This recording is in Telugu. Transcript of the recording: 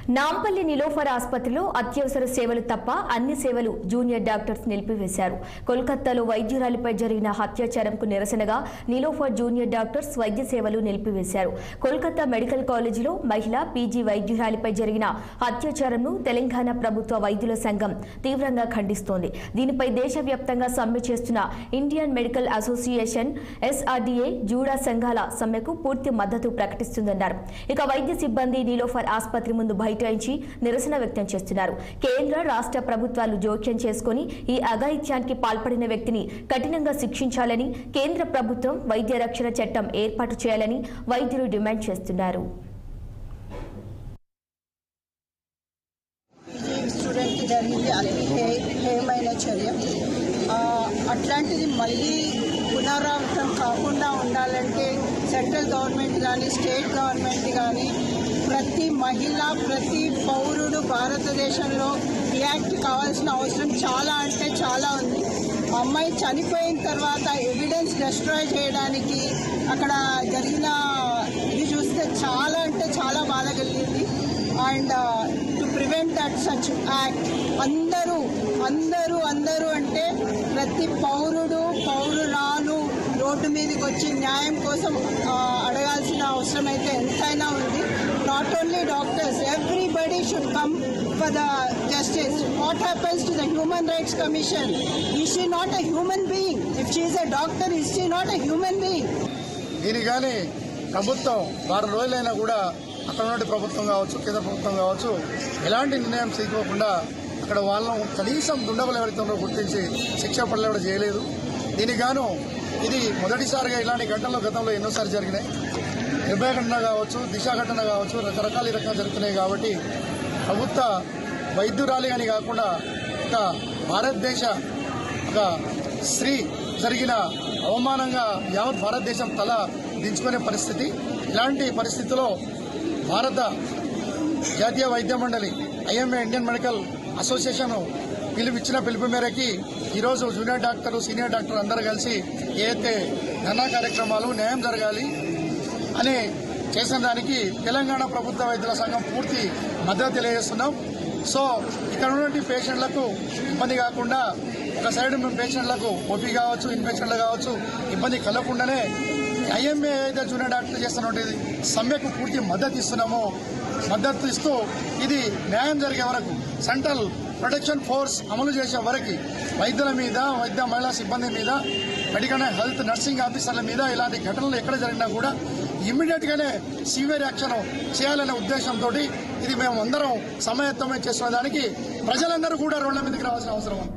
నాంపల్లి నిలోఫర్ ఆసుపత్రిలో అత్యవసర సేవలు తప్ప అన్ని సేవలు జూనియర్ డాక్టర్స్ నిలిపివేశారు. కోల్కతాలో వైద్యురాలిపై జరిగిన అత్యాచారంకు నిరసనగా నిలోఫర్ జూనియర్ డాక్టర్స్ వైద్య సేవలు నిలిపివేశారు. కోల్కతా మెడికల్ కాలేజీలో మహిళా పీజీ వైద్యురాలిపై జరిగిన అత్యాచారంను తెలంగాణ ప్రభుత్వ వైద్యుల సంఘం తీవ్రంగా ఖండిస్తోంది. దీనిపై దేశవ్యాప్తంగా సమ్మె చేస్తున్న Indian medical association SRDA JUDA సంఘాల సమ్మెకు పూర్తి మద్దతు ప్రకటిస్తుందన్నారు. ఇక వైద్య సిబ్బంది నిలోఫర్ ఆసుపత్రి ముందు బైఠాయించి నిరసన వ్యక్తం చేస్తున్నారు. కేంద్ర రాష్ట్ర ప్రభుత్వాలు జోక్యం చేసుకుని ఈ అఘాయిత్యానికి పాల్పడిన వ్యక్తిని కఠినంగా శిక్షించాలని, కేంద్ర ప్రభుత్వం వైద్య రక్షణ చట్టం ఏర్పాటు చేయాలని వైద్యులు డిమాండ్ చేస్తున్నారు. అట్లాంటిది మళ్ళీ పునరావృతం కాకుండా ఉండాలంటే సెంట్రల్ గవర్నమెంట్ కానీ స్టేట్ గవర్నమెంట్ కానీ ప్రతి మహిళ ప్రతి పౌరుడు భారతదేశంలో రియాక్ట్ కావాల్సిన అవసరం చాలా అంటే చాలా ఉంది. అమ్మాయి చనిపోయిన తర్వాత ఎవిడెన్స్ డిస్ట్రాయ్ చేయడానికి అక్కడ జరిగిన ఇది చూస్తే చాలా అంటే చాలా బాధ కలిగింది. And to prevent that such act అందరూ అంటే ప్రతి పౌరురాలు రోడ్డు మీదకి వచ్చి న్యాయం కోసం అడగాల్సిన అవసరం అయితే ఎంతైనా ఉంది. Not only doctors, everybody should come for the justice. What happens to the human rights commission? Is she not a human being? If she is a doctor, is she not a human being? దీని కానీ ప్రభుత్వం వారం రోజులైనా కూడా అక్కడ నుండి ప్రభుత్వం కావచ్చు, కేంద్ర ప్రభుత్వం కావచ్చు, ఎలాంటి నిర్ణయం తీసుకోకుండా అక్కడ వాళ్ళను కనీసం దుండగులు ఎవరైతే గుర్తించి శిక్ష పడలే కూడా చేయలేదు. దీనికి గాను ఇది మొదటిసారిగా ఇలాంటి ఘటనలు గతంలో ఎన్నోసార్లు జరిగినాయి. నిర్భయ ఘటన కావచ్చు, దిశ ఘటన కావచ్చు, రకరకాల ఈ రకంగా జరుగుతున్నాయి. కాబట్టి ప్రభుత్వ వైద్యురాలి అని కాకుండా ఒక భారతదేశ ఒక స్త్రీ జరిగిన అవమానంగా యావత్ భారతదేశం తల దించుకునే పరిస్థితి. ఇలాంటి పరిస్థితిలో భారత జాతీయ వైద్య మండలి IMA ఇండియన్ మెడికల్ అసోసియేషన్ ఇచ్చిన పిలుపు మేరకి ఈరోజు జూనియర్ డాక్టర్లు, సీనియర్ డాక్టర్లు అందరూ కలిసి ఏదైతే ధర్నా కార్యక్రమాలు న్యాయం జరగాలి అని చేసిన దానికి తెలంగాణ ప్రభుత్వ వైద్యుల సంఘం పూర్తి మద్దతు తెలియజేస్తున్నాం. సో ఇక్కడ ఉన్నటువంటి పేషెంట్లకు ఇబ్బంది కాకుండా ఒక సైడ్ మేము పేషెంట్లకు OP కావచ్చు, ఇన్ఫెక్షన్లు కావచ్చు ఇబ్బంది కలగకుండానే IMA ఏదైతే జూనియర్ డాక్టర్ చేస్తున్నటువంటి సమ్మెకు పూర్తి మద్దతు ఇస్తున్నామో, మద్దతు ఇస్తూ ఇది న్యాయం జరిగే వరకు, సెంట్రల్ ప్రొటెక్షన్ ఫోర్స్ అమలు చేసే వరకు వైద్యుల మీద, వైద్య మహిళా సిబ్బంది మీద, మెడికల్ హెల్త్ నర్సింగ్ ఆఫీసర్ల మీద ఇలాంటి ఘటనలు ఎక్కడ జరిగినా కూడా ఇమ్మీడియట్ గానే సివియర్ యాక్షన్ చేయాలనే ఉద్దేశంతో ఇది మేము అందరం సమాయత్తమే చేస్తున్న దానికి ప్రజలందరూ కూడా రోడ్ల మీదకి రావాల్సిన అవసరం ఉంది.